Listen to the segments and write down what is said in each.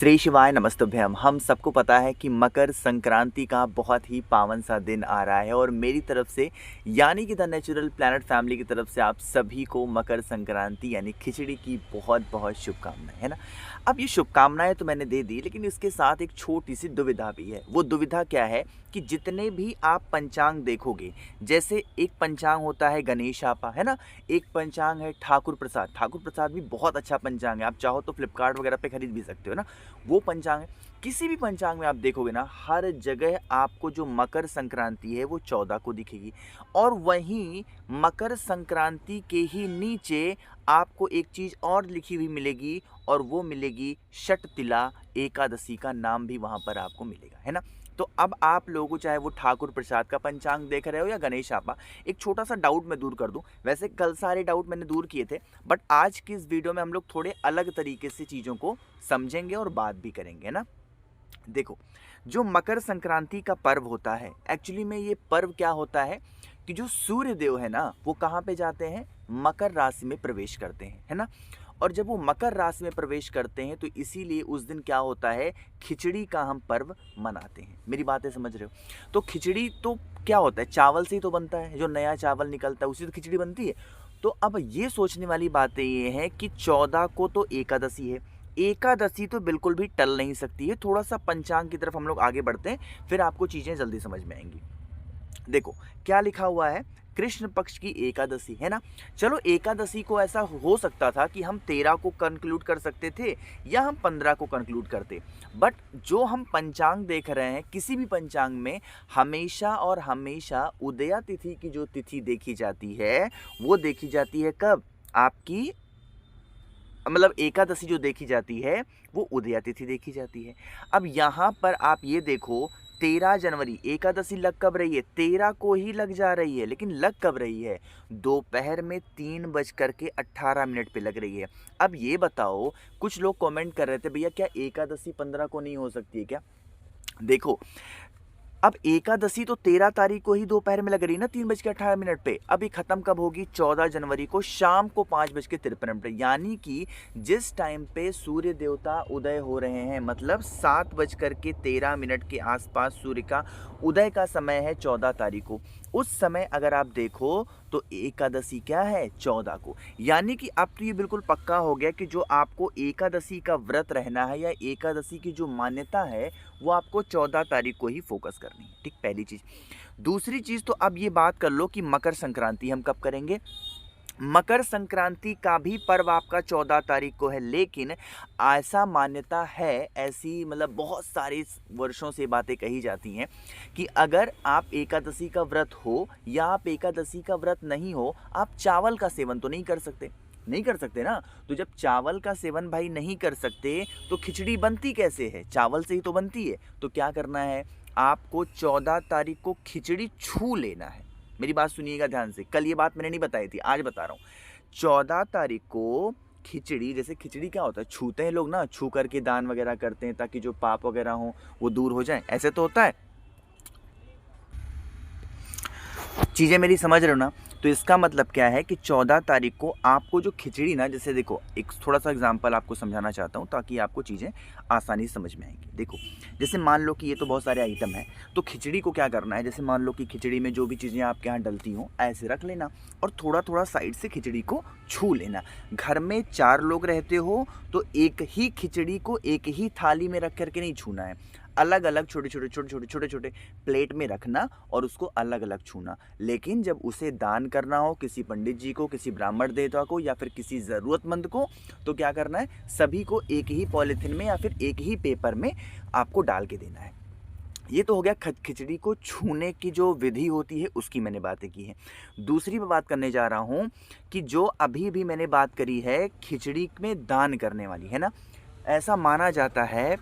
श्री शिवाय नमस्तुभ्यम। हम सबको पता है कि मकर संक्रांति का बहुत ही पावन सा दिन आ रहा है और मेरी तरफ से यानी कि द नेचुरल प्लैनेट फैमिली की तरफ से आप सभी को मकर संक्रांति यानी खिचड़ी की बहुत बहुत शुभकामनाएं, है ना। अब ये शुभकामनाएं तो मैंने दे दी, लेकिन इसके साथ एक छोटी सी दुविधा भी है। वो दुविधा क्या है कि जितने भी आप पंचांग देखोगे, जैसे एक पंचांग होता है गणेश आपा, है ना। एक पंचांग है ठाकुर प्रसाद। ठाकुर प्रसाद भी बहुत अच्छा पंचांग है, आप चाहो तो फ्लिपकार्ट वगैरह पे खरीद भी सकते हो ना। वो पंचांग है। किसी भी पंचांग में आप देखोगे ना, हर जगह आपको जो मकर संक्रांति है वो 14 को दिखेगी। और वहीं मकर संक्रांति के ही नीचे आपको एक चीज़ और लिखी हुई मिलेगी, और वो मिलेगी षटतिला एकादशी का नाम भी वहाँ पर आपको मिलेगा, है ना। तो अब आप लोगों को, चाहे वो ठाकुर प्रसाद का पंचांग देख रहे हो या गणेश आपा, एक छोटा सा डाउट मैं दूर कर दूं। वैसे कल सारे डाउट मैंने दूर किए थे, बट आज की इस वीडियो में हम लोग थोड़े अलग तरीके से चीज़ों को समझेंगे और बात भी करेंगे ना। देखो, जो मकर संक्रांति का पर्व होता है, एक्चुअली में ये पर्व क्या होता है कि जो सूर्य देव है ना, वो कहाँ पे जाते हैं, मकर राशि में प्रवेश करते हैं, है ना। और जब वो मकर राशि में प्रवेश करते हैं तो इसीलिए उस दिन क्या होता है, खिचड़ी का हम पर्व मनाते हैं। मेरी बातें समझ रहे हो। तो खिचड़ी तो क्या होता है, चावल से ही तो बनता है, जो नया चावल निकलता है उसी से तो खिचड़ी बनती है। तो अब ये सोचने वाली बातें ये हैं कि 14 को तो एकादशी है। एकादशी तो बिल्कुल भी टल नहीं सकती है। थोड़ा सा पंचांग की तरफ हम लोग आगे बढ़ते हैं, फिर आपको चीज़ें जल्दी समझ में आएंगी। देखो क्या लिखा हुआ है, कृष्ण पक्ष की एकादशी, है ना। चलो, एकादशी को ऐसा हो सकता था कि हम 13 को कंक्लूड कर सकते थे या हम 15 को कंक्लूड करते। बट जो हम पंचांग देख रहे हैं, किसी भी पंचांग में हमेशा और हमेशा उदया तिथि की जो तिथि देखी जाती है, वो देखी जाती है कब, आपकी मतलब एकादशी जो देखी जाती है वो उदया तिथि देखी जाती है। अब यहाँ पर आप ये देखो, 13 जनवरी एकादशी लग कब रही है, 13 को ही लग जा रही है, लेकिन लग कब रही है, दोपहर में 3:18 पे लग रही है। अब ये बताओ, कुछ लोग कमेंट कर रहे थे, भैया क्या एकादशी 15 को नहीं हो सकती है क्या। देखो, अब एकादशी तो 13 तारीख को ही दोपहर में लग रही है ना, 3:18 पे। अब ये खत्म कब होगी, 14 जनवरी को शाम को 5:53 पे। यानी कि जिस टाइम पे सूर्य देवता उदय हो रहे हैं, मतलब 7:13 के आसपास सूर्य का उदय का समय है 14 तारीख को। उस समय अगर आप देखो तो एकादशी क्या है, 14 को। यानी कि अब तो ये बिल्कुल पक्का हो गया कि जो आपको एकादशी का व्रत रहना है या एकादशी की जो मान्यता है, वो आपको 14 तारीख को ही फोकस करनी है। ठीक, पहली चीज़। दूसरी चीज़, तो अब ये बात कर लो कि मकर संक्रांति हम कब करेंगे। मकर संक्रांति का भी पर्व आपका 14 तारीख को है, लेकिन ऐसा मान्यता है, ऐसी मतलब बहुत सारे वर्षों से बातें कही जाती हैं कि अगर आप एकादशी का व्रत हो या आप एकादशी का व्रत नहीं हो, आप चावल का सेवन तो नहीं कर सकते, नहीं कर सकते ना। तो जब चावल का सेवन भाई नहीं कर सकते, तो खिचड़ी बनती कैसे है, चावल से ही तो बनती है। तो क्या करना है, आपको 14 तारीख को खिचड़ी छू लेना है। मेरी बात सुनिएगा ध्यान से, कल ये बात मैंने नहीं बताई थी, आज बता रहा हूँ। 14 तारीख को खिचड़ी, जैसे खिचड़ी क्या होता है, छूते हैं लोग ना, छू करके दान वगैरह करते हैं ताकि जो पाप वगैरह हो वो दूर हो जाए, ऐसे तो होता है। चीज़ें मेरी समझ रहे हो ना। तो इसका मतलब क्या है कि 14 तारीख को आपको जो खिचड़ी ना, जैसे देखो एक थोड़ा सा एग्जांपल आपको समझाना चाहता हूँ ताकि आपको चीज़ें आसानी से समझ में आएंगी। देखो, जैसे मान लो कि ये तो बहुत सारे आइटम हैं, तो खिचड़ी को क्या करना है, जैसे मान लो कि खिचड़ी में जो भी चीज़ें आपके यहाँ डलती हों ऐसे रख लेना, और थोड़ा थोड़ा साइड से खिचड़ी को छू लेना। घर में 4 लोग रहते हो तो एक ही खिचड़ी को एक ही थाली में रख करके नहीं छूना है, अलग अलग छोटे छोटे प्लेट में रखना और उसको अलग अलग छूना। लेकिन जब उसे दान करना हो किसी पंडित जी को, किसी ब्राह्मण देवता को या फिर किसी ज़रूरतमंद को, तो क्या करना है, सभी को एक ही पॉलीथिन में या फिर एक ही पेपर में आपको डाल के देना है। ये तो हो गया खिचड़ी को छूने की जो विधि होती है उसकी मैंने बातें की है। दूसरी मैं बात करने जा रहा हूँ कि जो अभी भी मैंने बात करी है खिचड़ी में दान करने वाली, है ना। ऐसा माना जाता है,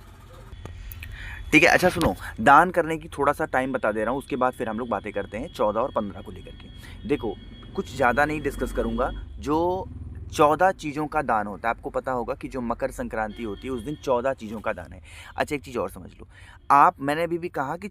ठीक है। अच्छा सुनो, दान करने की थोड़ा सा टाइम बता दे रहा हूँ, उसके बाद फिर हम लोग बातें करते हैं 14 और 15 को लेकर के। देखो, कुछ ज़्यादा नहीं डिस्कस करूँगा। जो 14 चीज़ों का दान होता है, आपको पता होगा कि जो मकर संक्रांति होती है उस दिन 14 चीज़ों का दान है। अच्छा, एक चीज़ और समझ लो, आप, मैंने अभी भी कहा कि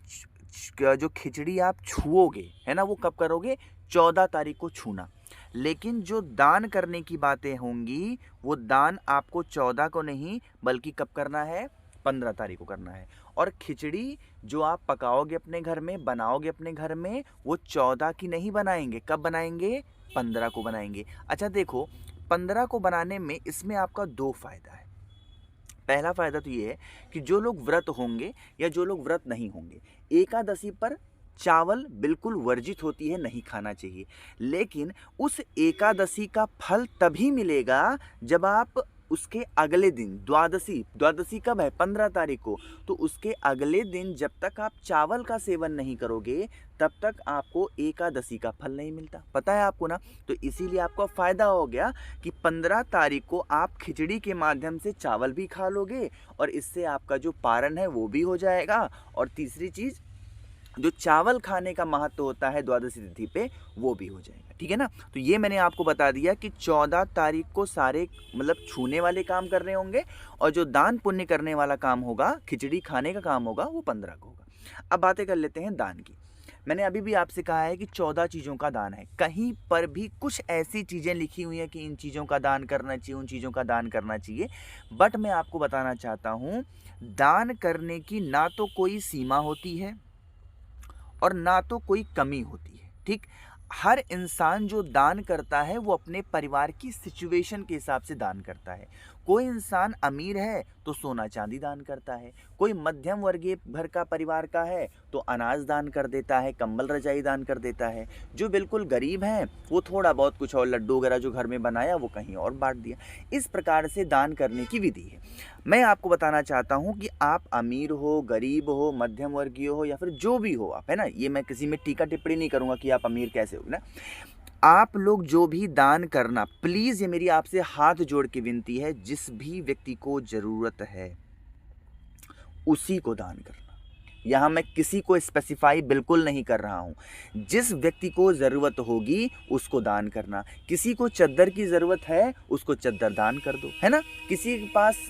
जो खिचड़ी आप छुओगे, है ना, वो कब करोगे, 14 तारीख को छूना। लेकिन जो दान करने की बातें होंगी, वो दान आपको 14 को नहीं बल्कि कब करना है, 15 तारीख को करना है। और खिचड़ी जो आप पकाओगे अपने घर में, बनाओगे अपने घर में, वो 14 की नहीं बनाएंगे। कब बनाएंगे? 15 को बनाएंगे। अच्छा देखो, 15 को बनाने में इसमें आपका 2 फायदा है। पहला फायदा तो ये है कि जो लोग व्रत होंगे या जो लोग व्रत नहीं होंगे, एकादशी पर चावल बिल्कुल वर्जित होती है, नहीं खाना चाहिए। लेकिन उस एकादशी का फल तभी मिलेगा जब आप उसके अगले दिन, द्वादशी कब है? 15 तारीख को। तो उसके अगले दिन जब तक आप चावल का सेवन नहीं करोगे तब तक आपको एकादशी का फल नहीं मिलता। पता है आपको ना? तो इसीलिए आपको फ़ायदा हो गया कि 15 तारीख को आप खिचड़ी के माध्यम से चावल भी खा लोगे और इससे आपका जो पारण है वो भी हो जाएगा। और तीसरी चीज़, जो चावल खाने का महत्व होता है द्वादशी तिथि पे, वो भी हो जाएगा। ठीक है ना? तो ये मैंने आपको बता दिया कि 14 तारीख को सारे मतलब छूने वाले काम कर रहे होंगे और जो दान पुण्य करने वाला काम होगा, खिचड़ी खाने का काम होगा, वो 15 को होगा। अब बातें कर लेते हैं दान की। मैंने अभी भी आपसे कहा है कि 14 चीज़ों का दान है। कहीं पर भी कुछ ऐसी चीज़ें लिखी हुई हैं कि इन चीज़ों का दान करना चाहिए, उन चीज़ों का दान करना चाहिए। बट मैं आपको बताना चाहता हूँ, दान करने की ना तो कोई सीमा होती है और ना तो कोई कमी होती है। ठीक? हर इंसान जो दान करता है वो अपने परिवार की सिचुएशन के हिसाब से दान करता है। कोई इंसान अमीर है तो सोना चांदी दान करता है, कोई मध्यम वर्गीय घर का परिवार का है तो अनाज दान कर देता है, कंबल रजाई दान कर देता है। जो बिल्कुल गरीब हैं वो थोड़ा बहुत कुछ और लड्डू वगैरह जो घर में बनाया वो कहीं और बांट दिया। इस प्रकार से दान करने की विधि है। मैं आपको बताना चाहता हूँ कि आप अमीर हो, गरीब हो, मध्यम वर्गीय हो या फिर जो भी हो आप, है ना, ये मैं किसी में टीका टिप्पणी नहीं करूँगा कि आप अमीर कैसे हो ना। आप लोग जो भी दान करना, प्लीज़ ये मेरी आपसे हाथ जोड़ के विनती है, जिस भी व्यक्ति को ज़रूरत है उसी को दान करना। यहाँ मैं किसी को स्पेसिफाई बिल्कुल नहीं कर रहा हूँ। जिस व्यक्ति को ज़रूरत होगी उसको दान करना। किसी को चद्दर की ज़रूरत है उसको चद्दर दान कर दो, है ना। किसी के पास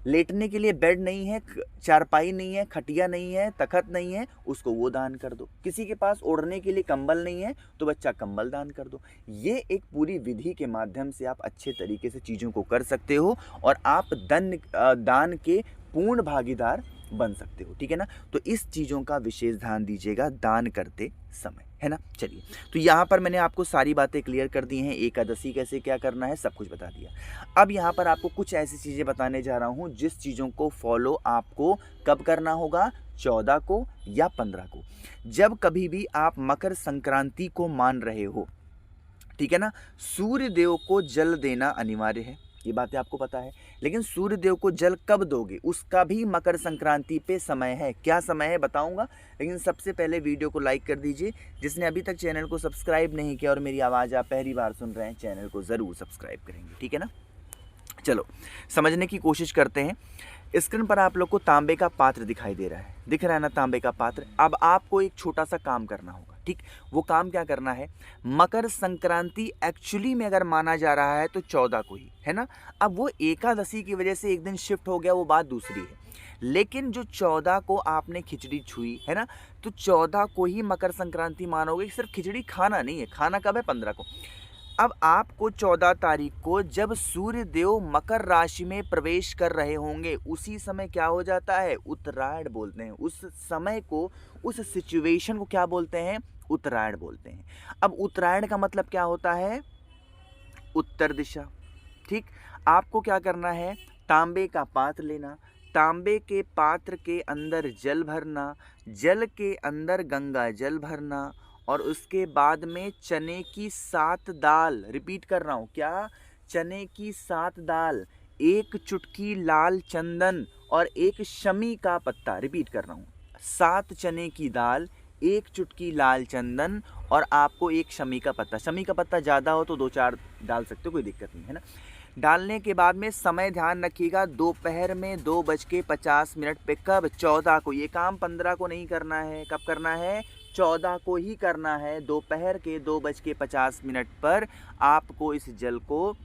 लेटने के लिए बेड नहीं है, चारपाई नहीं है, खटिया नहीं है, तखत नहीं है, उसको वो दान कर दो। किसी के पास ओढ़ने के लिए कंबल नहीं है तो बच्चा कंबल दान कर दो। ये एक पूरी विधि के माध्यम से आप अच्छे तरीके से चीज़ों को कर सकते हो और आप दान के पूर्ण भागीदार बन सकते हो। ठीक है ना? तो इस चीज़ों का विशेष ध्यान दीजिएगा दान करते समय, है ना। चलिए, तो यहाँ पर मैंने आपको सारी बातें क्लियर कर दी हैं। एकादशी कैसे क्या करना है सब कुछ बता दिया। अब यहाँ पर आपको कुछ ऐसी चीज़ें बताने जा रहा हूँ जिस चीज़ों को फॉलो आपको कब करना होगा, 14 को या 15 को। जब कभी भी आप मकर संक्रांति को मान रहे हो, ठीक है ना, सूर्य देव को जल देना अनिवार्य है, ये बातें आपको पता है। लेकिन सूर्य देव को जल कब दोगे उसका भी मकर संक्रांति पे समय है। क्या समय है बताऊंगा, लेकिन सबसे पहले वीडियो को लाइक कर दीजिए। जिसने अभी तक चैनल को सब्सक्राइब नहीं किया और मेरी आवाज़ आप पहली बार सुन रहे हैं, चैनल को ज़रूर सब्सक्राइब करेंगे। ठीक है ना? चलो समझने की कोशिश करते हैं। स्क्रीन पर आप लोग को तांबे का पात्र दिखाई दे रहा है, दिख रहा है ना तांबे का पात्र। अब आपको एक छोटा सा काम करना होगा। ठीक, वो काम क्या करना है, मकर संक्रांति एक्चुअली में अगर माना जा रहा है तो 14 को ही, है ना। अब वो एकादशी की वजह से एक दिन शिफ्ट हो गया, वो बात दूसरी है। लेकिन जो 14 को आपने खिचड़ी छुई है ना, तो 14 को ही मकर संक्रांति मानोगे। सिर्फ खिचड़ी खाना नहीं है, खाना कब है, 15 को। अब आपको 14 तारीख को जब सूर्य देव मकर राशि में प्रवेश कर रहे होंगे, उसी समय क्या हो जाता है, उत्तरायण बोलते हैं उस समय को, उस सिचुएशन को क्या बोलते हैं, उत्तरायण बोलते हैं। अब उत्तरायण का मतलब क्या होता है, उत्तर दिशा। ठीक, आपको क्या करना है, तांबे का पात्र लेना, तांबे के पात्र के अंदर जल भरना, जल के अंदर गंगा जल भरना और उसके बाद में चने की 7 दाल, रिपीट कर रहा हूँ, क्या, चने की 7 दाल, 1 चुटकी लाल चंदन और 1 शमी का पत्ता, रिपीट कर रहा हूँ, 7 चने की दाल, 1 चुटकी लाल चंदन और आपको 1 शमी का पत्ता। शमी का पत्ता ज़्यादा हो तो 2-4 डाल सकते हो, कोई दिक्कत नहीं है ना। डालने के बाद में समय ध्यान रखिएगा, दोपहर में 2:50 पे। कब, 14 को। ये काम 15 को नहीं करना है, कब करना है, 14 को ही करना है। दोपहर के 2:50 पर आपको इस जल को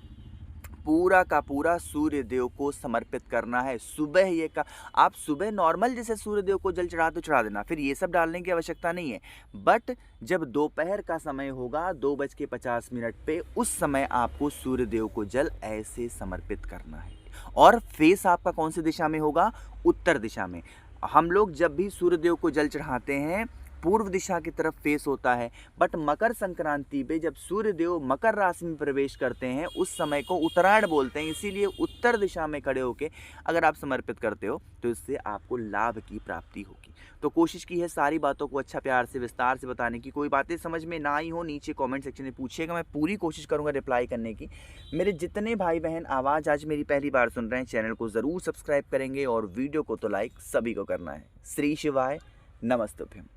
पूरा का पूरा सूर्य देव को समर्पित करना है। सुबह ये का आप सुबह नॉर्मल जैसे सूर्य देव को जल चढ़ा तो चढ़ा देना, फिर ये सब डालने की आवश्यकता नहीं है। बट जब दोपहर का समय होगा 2:50 पे, उस समय आपको सूर्य देव को जल ऐसे समर्पित करना है। और फेस आपका कौन सी दिशा में होगा, उत्तर दिशा में। हम लोग जब भी सूर्यदेव को जल चढ़ाते हैं पूर्व दिशा की तरफ फेस होता है, बट मकर संक्रांति पे जब सूर्यदेव मकर राशि में प्रवेश करते हैं उस समय को उत्तरायण बोलते हैं। इसीलिए उत्तर दिशा में खड़े होकर अगर आप समर्पित करते हो तो इससे आपको लाभ की प्राप्ति होगी। तो कोशिश की है सारी बातों को अच्छा प्यार से विस्तार से बताने की। कोई बातें समझ में ना आई हो नीचे कमेंट सेक्शन में पूछिएगा, मैं पूरी कोशिश करूंगा रिप्लाई करने की। मेरे जितने भाई बहन आवाज़ आज मेरी पहली बार सुन रहे हैं, चैनल को ज़रूर सब्सक्राइब करेंगे और वीडियो को तो लाइक सभी को करना है। श्री शिवाय, नमस्तुभ्यम।